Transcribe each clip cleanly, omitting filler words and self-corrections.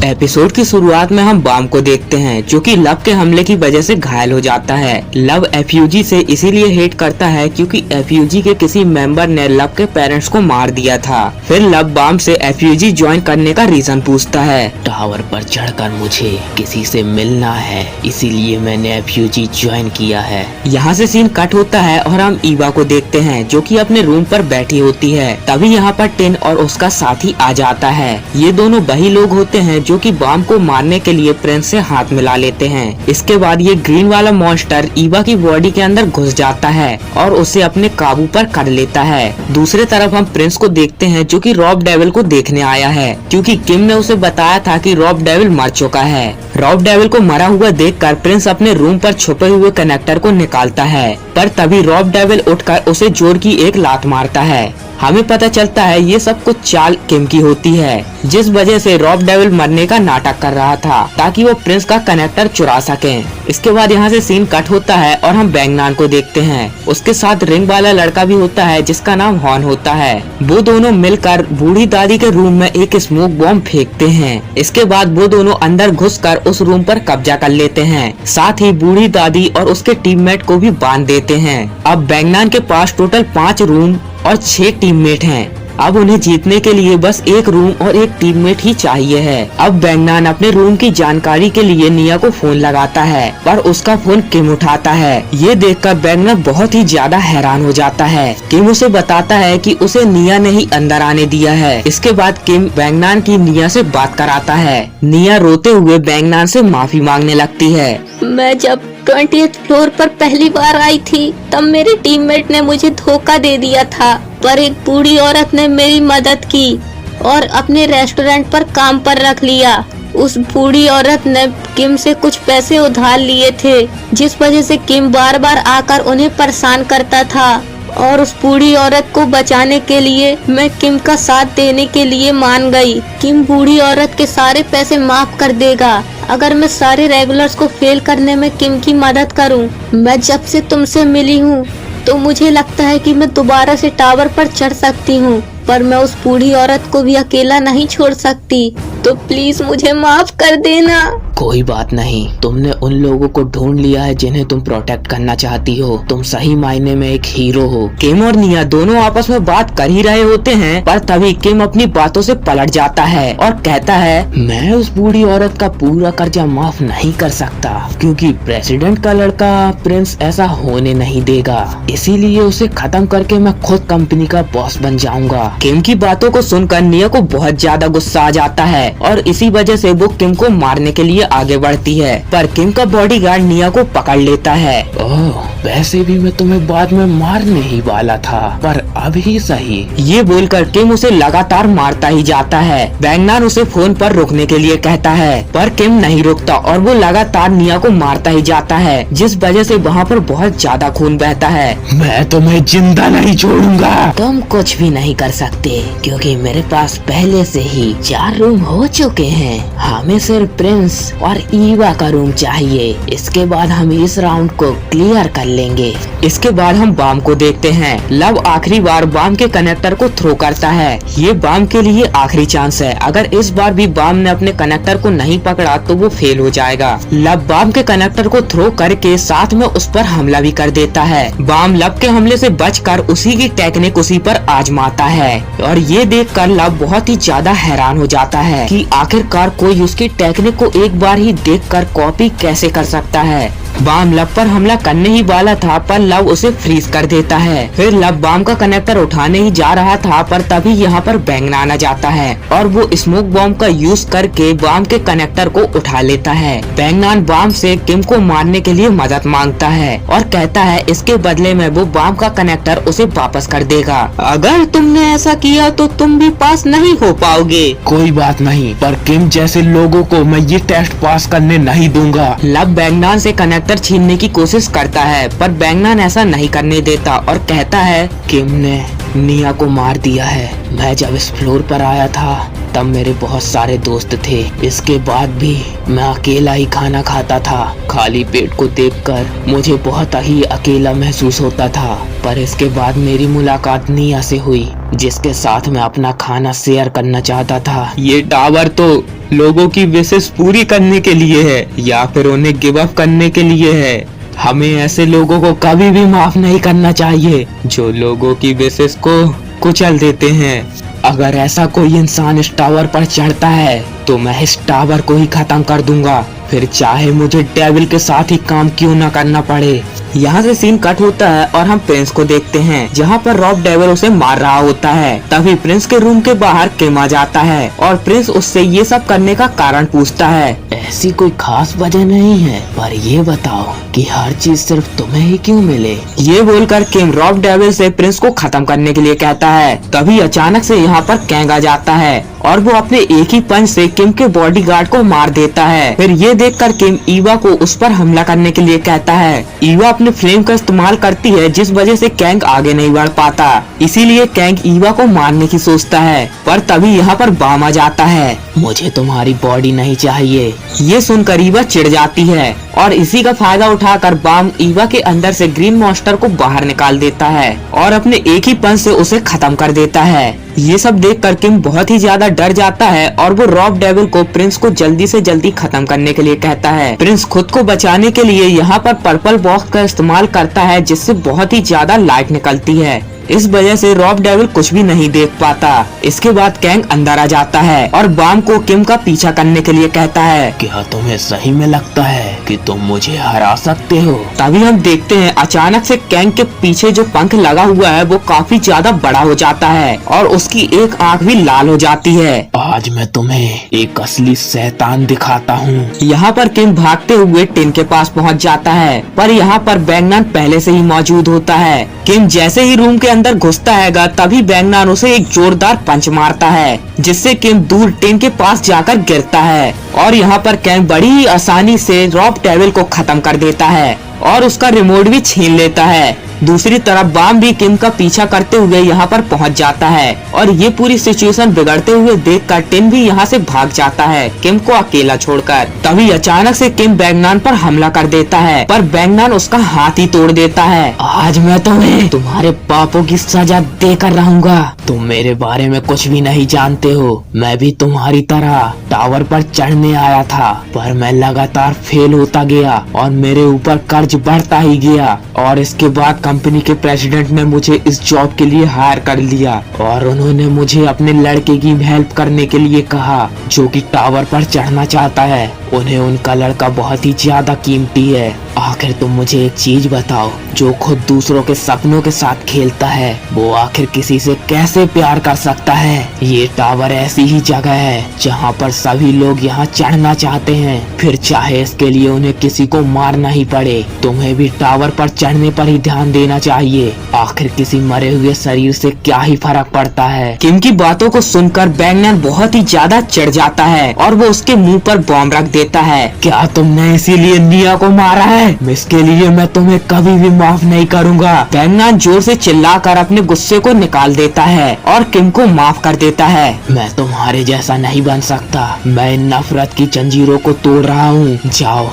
Episode की शुरुआत में हम बाम को देखते हैं जो कि लव के हमले की वजह से घायल हो जाता है। लव एफयूजी से इसीलिए हेट करता है क्योंकि एफयूजी के किसी मेंबर ने लव के पेरेंट्स को मार दिया था। फिर लव बाम से एफयूजी ज्वाइन करने का रीजन पूछता है। टावर पर चढ़कर मुझे किसी से मिलना है, इसीलिए मैंने एफयूजी ज्वाइन किया है। यहाँ से सीन कट होता है और हम ईवा को देखते हैं जो कि अपने रूम पर बैठी होती है। तभी यहाँ पर टिन और उसका साथी आ जाता है। ये दोनों वही लोग होते हैं जो कि बाम को मारने के लिए प्रिंस से हाथ मिला लेते हैं। इसके बाद ये ग्रीन वाला मॉन्स्टर ईवा की बॉडी के अंदर घुस जाता है और उसे अपने काबू पर कर लेता है। दूसरे तरफ हम प्रिंस को देखते हैं जो कि रॉब डेविल को देखने आया है क्योंकि किम ने उसे बताया था कि रॉब डेविल मर चुका है। रॉब डेविल को मरा हुआ देखकर प्रिंस अपने रूम पर छुपे हुए कनेक्टर को निकालता है, पर तभी रॉब डेविल उठकर उसे जोर की एक लात मारता है। हमें पता चलता है ये सब कुछ चाल किम की होती है, जिस वजह से रॉब डेविल मरने का नाटक कर रहा था ताकि वो प्रिंस का कनेक्टर चुरा सकें। इसके बाद यहाँ से सीन कट होता है और हम बैंगनान को देखते हैं। उसके साथ रिंग वाला लड़का भी होता है जिसका नाम हॉन होता है। वो दोनों मिलकर बूढ़ी दादी के रूम में एक स्मोक बॉम्ब फेंकते हैं। इसके बाद वो दोनों अंदर घुसकर उस रूम पर कब्जा कर लेते हैं, साथ ही बूढ़ी दादी और उसके टीममेट को भी बांध देते हैं। अब बैंगनान के पास टोटल 5 रूम और 6 टीममेट हैं। अब उन्हें जीतने के लिए बस एक रूम और एक टीममेट ही चाहिए है। अब बैंगनान अपने रूम की जानकारी के लिए निया को फोन लगाता है, पर उसका फोन किम उठाता है। ये देखकर बैंगनान बहुत ही ज्यादा हैरान हो जाता है। किम उसे बताता है कि उसे निया ने ही अंदर आने दिया है। इसके बाद किम बैंगनान की निया से बात कराता है। निया रोते हुए बैंगनान से माफी मांगने लगती है। मैं जब 20th फ्लोर पर पहली बार आई थी तब मेरे टीममेट ने मुझे धोखा दे दिया था, पर एक बूढ़ी औरत ने मेरी मदद की और अपने रेस्टोरेंट पर काम पर रख लिया। उस बूढ़ी औरत ने किम से कुछ पैसे उधार लिए थे, जिस वजह से किम बार बार आकर उन्हें परेशान करता था और उस बूढ़ी औरत को बचाने के लिए मैं किम का साथ देने के लिए मान गई। किम बूढ़ी औरत के सारे पैसे माफ कर देगा अगर मैं सारे रेगुलर्स को फेल करने में किम की मदद करूं। मैं जब से तुमसे मिली हूं तो मुझे लगता है कि मैं दोबारा से टावर पर चढ़ सकती हूं, पर मैं उस बूढ़ी औरत को भी अकेला नहीं छोड़ सकती, तो प्लीज मुझे माफ कर देना। कोई बात नहीं, तुमने उन लोगों को ढूंढ लिया है जिन्हें तुम प्रोटेक्ट करना चाहती हो। तुम सही मायने में एक हीरो हो। किम और निया दोनों आपस में बात कर ही रहे होते हैं, पर तभी किम अपनी बातों से पलट जाता है और कहता है, मैं उस बूढ़ी औरत का पूरा कर्जा माफ नहीं कर सकता क्योंकि प्रेसिडेंट का लड़का प्रिंस ऐसा होने नहीं देगा, इसीलिए उसे खत्म करके मैं खुद कंपनी का बॉस बन जाऊंगा। किम की बातों को सुनकर निया को बहुत ज्यादा गुस्सा आ जाता है और इसी वजह से वो किम को मारने के लिए आगे बढ़ती है, पर किम का बॉडीगार्ड निया को पकड़ लेता है। ओह, वैसे भी मैं तुम्हें बाद में मारने ही वाला था, पर अभी सही। ये बोलकर किम उसे लगातार मारता ही जाता है। बैंगनान उसे फोन पर रोकने के लिए कहता है, पर किम नहीं रुकता और वो लगातार निया को मारता ही जाता है, जिस वजह से वहाँ पर बहुत ज्यादा खून बहता है। मैं तुम्हें जिंदा नहीं छोड़ूंगा। तुम कुछ भी नहीं कर सकते क्योंकि मेरे पास पहले से ही 4 रूम हो चुके हैं। हमें सिर्फ प्रिंस और ईवा का रूम चाहिए। इसके बाद हम इस राउंड को क्लियर कर लेंगे। इसके बाद हम बाम को देखते हैं। लव आखिरी बार बाम के कनेक्टर को थ्रो करता है। ये बाम के लिए आखिरी चांस है। अगर इस बार भी बाम ने अपने कनेक्टर को नहीं पकड़ा तो वो फेल हो जाएगा। लव बाम के कनेक्टर को थ्रो करके साथ में उस पर हमला भी कर देता है। बाम लव के हमले से बचकर उसी की टेक्निक उसी पर आजमाता है और ये देखकर लव बहुत ही ज्यादा हैरान हो जाता है कि आखिरकार कोई उसकी टेक्निक को एक बार ही देखकर कॉपी कैसे कर सकता है। बाम लव पर हमला करने ही वाला था, पर लव उसे फ्रीज कर देता है। फिर लव बाम का कनेक्टर उठाने ही जा रहा था, पर तभी यहाँ पर बैंगनान आ जाता है और वो स्मोक बॉम्ब का यूज करके बाम के कनेक्टर को उठा लेता है। बैंगनान बाम से किम को मारने के लिए मदद मांगता है और कहता है इसके बदले में वो बाम का कनेक्टर उसे वापस कर देगा। अगर तुमने ऐसा किया तो तुम भी पास नहीं हो पाओगे। कोई बात नहीं, पर किम जैसे लोगों को मैं ये टेस्ट पास करने नहीं दूंगा। लव बैंगनान से कनेक्टर छीनने की कोशिश करता है, पर बैंगनान ऐसा नहीं करने देता और कहता है, किम ने निया को मार दिया है। मैं जब इस फ्लोर पर आया था तब मेरे बहुत सारे दोस्त थे। इसके बाद भी मैं अकेला ही खाना खाता था। खाली पेट को देखकर मुझे बहुत ही अकेला महसूस होता था। पर इसके बाद मेरी मुलाकात निया से हुई, जिसके साथ मैं अपना खाना शेयर करना चाहता था। ये टावर तो लोगों की विशेष पूरी करने के लिए है या फिर उन्हें गिव अप करने के लिए है। हमें ऐसे लोगों को कभी भी माफ नहीं करना चाहिए जो लोगों की विशेष को कुचल देते हैं। अगर ऐसा कोई इंसान इस टावर पर चढ़ता है तो मैं इस टावर को ही खत्म कर दूंगा, फिर चाहे मुझे डेविल के साथ ही काम क्यों न करना पड़े। यहाँ से सीन कट होता है और हम प्रिंस को देखते हैं, जहाँ पर रॉब डेविल उसे मार रहा होता है। तभी प्रिंस के रूम के बाहर किम आ जाता है और प्रिंस उससे ये सब करने का कारण पूछता है। ऐसी कोई खास वजह नहीं है, पर ये बताओ कि हर चीज सिर्फ तुम्हें ही क्यों मिले। ये बोलकर किम रॉब डेविल से प्रिंस को खत्म करने के लिए कहता है। तभी अचानक से यहाँ पर कैंग आ जाता है और वो अपने एक ही पंच से किम के बॉडीगार्ड को मार देता है। फिर ये देखकर किम ईवा को उस पर हमला करने के लिए कहता है। ईवा अपने फ्लेम का इस्तेमाल करती है, जिस वजह से कैंग आगे नहीं बढ़ पाता। इसीलिए कैंग ईवा को मारने की सोचता है, पर तभी यहाँ पर बाम आ जाता है। मुझे तुम्हारी बॉडी नहीं चाहिए। ये सुनकर ईवा चिढ़ जाती है और इसी का फायदा उठाकर बाम ईवा के अंदर से ग्रीन मॉन्स्टर को बाहर निकाल देता है और अपने एक ही पंच से उसे खत्म कर देता है। ये सब देखकर किम बहुत ही ज्यादा डर जाता है और वो रॉब डेविल को प्रिंस को जल्दी से जल्दी खत्म करने के लिए कहता है। प्रिंस खुद को बचाने के लिए यहाँ पर पर्पल बॉक्स का इस्तेमाल करता है, जिससे बहुत ही ज्यादा लाइट निकलती है। इस वजह से रॉब डेविल कुछ भी नहीं देख पाता। इसके बाद कैंग अंदर आ जाता है और बाम को किम का पीछा करने के लिए कहता है। क्या तुम्हें सही में लगता है कि तुम मुझे हरा सकते हो? तभी हम देखते हैं अचानक से कैंग के पीछे जो पंख लगा हुआ है वो काफी ज्यादा बड़ा हो जाता है और उसकी एक आंख भी लाल हो जाती है। आज मैं तुम्हें एक असली शैतान दिखाता हूँ। यहाँ पर किम भागते हुए टिन के पास पहुँच जाता है, पर यहाँ पर बैंगनान पहले से ही मौजूद होता है। किम जैसे ही रूम के अंदर घुसता है तभी बैंगनान उसे एक जोरदार पंच मारता है, जिससे किम दूर टिन के पास जाकर गिरता है और यहाँ पर कैंग बड़ी ही आसानी से रॉब डेविल को खत्म कर देता है और उसका रिमोट भी छीन लेता है। दूसरी तरफ बाम भी किम का पीछा करते हुए यहाँ पर पहुँच जाता है और ये पूरी सिचुएशन बिगड़ते हुए देखकर टिन भी यहाँ से भाग जाता है किम को अकेला छोड़कर। तभी अचानक से किम बैंगनान पर हमला कर देता है, पर बैंगनान उसका हाथ ही तोड़ देता है। आज मैं तुम्हें तुम्हारे पापों की सजा देकर रहूंगा। तुम मेरे बारे में कुछ भी नहीं जानते हो। मैं भी तुम्हारी तरह टावर पर चढ़ने आया था, पर मैं लगातार फेल होता गया और मेरे ऊपर कर्ज बढ़ता ही गया और इसके बाद कंपनी के प्रेसिडेंट ने मुझे इस जॉब के लिए हायर कर लिया और उन्होंने मुझे अपने लड़के की हेल्प करने के लिए कहा, जो कि टावर पर चढ़ना चाहता है। उन्हें उनका लड़का बहुत ही ज्यादा कीमती है। आखिर तुम मुझे एक चीज बताओ, जो खुद दूसरों के सपनों के साथ खेलता है वो आखिर किसी से कैसे प्यार कर सकता है? ये टावर ऐसी ही जगह है जहाँ पर सभी लोग यहाँ चढ़ना चाहते हैं, फिर चाहे इसके लिए उन्हें किसी को मारना ही पड़े। तुम्हें भी टावर पर चढ़ने पर ही ध्यान देना चाहिए। आखिर किसी मरे हुए शरीर से क्या ही फर्क पड़ता है। किम की बातों को सुनकर बैंगनान बहुत ही ज्यादा चिढ़ जाता है और वो उसके मुंह पर बॉम्ब रख देता है। क्या तुमने इसीलिए निया को मारा है? इसके लिए मैं तुम्हें कभी भी माफ नहीं करूंगा। बैंगनान जोर से चिल्लाकर अपने गुस्से को निकाल देता है और किम को माफ कर देता है। मैं तुम्हारे जैसा नहीं बन सकता। मैं इन नफरत की जंजीरों को तोड़ रहा हूँ। जाओ,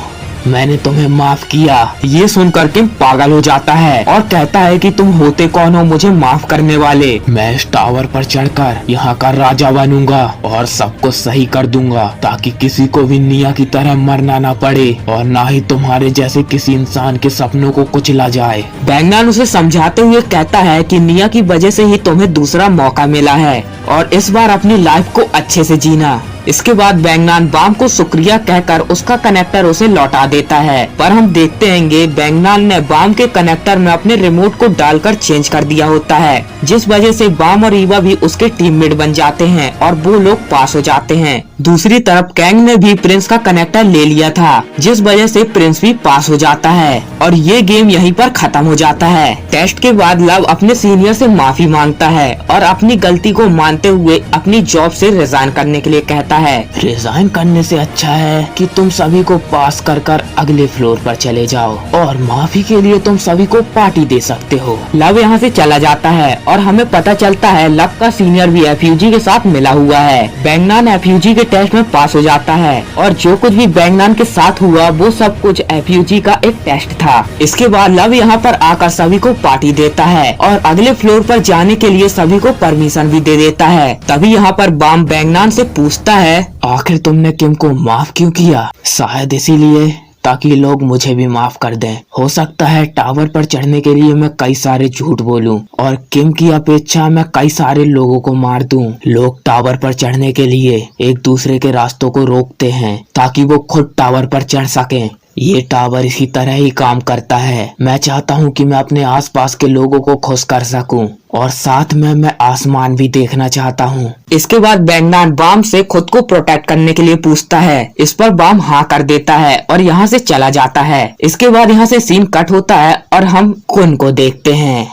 मैंने तुम्हें माफ किया। ये सुनकर किम पागल हो जाता है और कहता है कि तुम होते कौन हो मुझे माफ करने वाले? मैं इस टावर पर चढ़कर यहाँ का राजा बनूंगा और सबको सही कर दूंगा, ताकि किसी को भी निया की तरह मरना ना पड़े और ना ही तुम्हारे जैसे किसी इंसान के सपनों को कुचला जाए। बैंगनान उसे समझाते हुए कहता है कि निया की वजह से ही तुम्हें दूसरा मौका मिला है और इस बार अपनी लाइफ को अच्छे से जीना। इसके बाद बैंगनान बाम को शुक्रिया कहकर उसका कनेक्टर उसे लौटा देता है, पर हम देखते हैं बैंगनान ने बाम के कनेक्टर में अपने रिमोट को डालकर चेंज कर दिया होता है, जिस वजह से बाम और ईवा भी उसके टीममेट बन जाते हैं और वो लोग पास हो जाते हैं। दूसरी तरफ कैंग ने भी प्रिंस का कनेक्टर ले लिया था, जिस वजह से प्रिंस भी पास हो जाता है और ये गेम यहीं पर खत्म हो जाता है। टेस्ट के बाद लव अपने सीनियर से माफी मांगता है और अपनी गलती को मानते हुए अपनी जॉब से रिजाइन करने के लिए कहता है। रिजाइन करने से अच्छा है कि तुम सभी को पास कर अगले फ्लोर पर चले जाओ और माफी के लिए तुम सभी को पार्टी दे सकते हो। लव यहाँ से चला जाता है और हमें पता चलता है लव का सीनियर भी एफयूजी के साथ मिला हुआ है। बैंगनान एफयूजी के टेस्ट में पास हो जाता है और जो कुछ भी बैंगनान के साथ हुआ वो सब कुछ एफयूजी का एक टेस्ट था। इसके बाद लव यहाँ पर आकर सभी को पार्टी देता है और अगले फ्लोर पर जाने के लिए सभी को परमिशन भी दे देता है। तभी यहाँ पर बाम बैंगनान से पूछता है, आखिर तुमने किम को माफ क्यों किया? शायद इसीलिए ताकि लोग मुझे भी माफ कर दें। हो सकता है टावर पर चढ़ने के लिए मैं कई सारे झूठ बोलूं और किम की अपेक्षा मैं कई सारे लोगों को मार दूं। लोग टावर पर चढ़ने के लिए एक दूसरे के रास्तों को रोकते हैं ताकि वो खुद टावर पर चढ़ सकें। ये टावर इसी तरह ही काम करता है। मैं चाहता हूँ कि मैं अपने आसपास के लोगों को खुश कर सकूं और साथ में मैं आसमान भी देखना चाहता हूँ। इसके बाद बैंगनान बाम से खुद को प्रोटेक्ट करने के लिए पूछता है। इस पर बाम हाँ कर देता है और यहाँ से चला जाता है। इसके बाद यहाँ से सीन कट होता है और हम कुन को देखते हैं।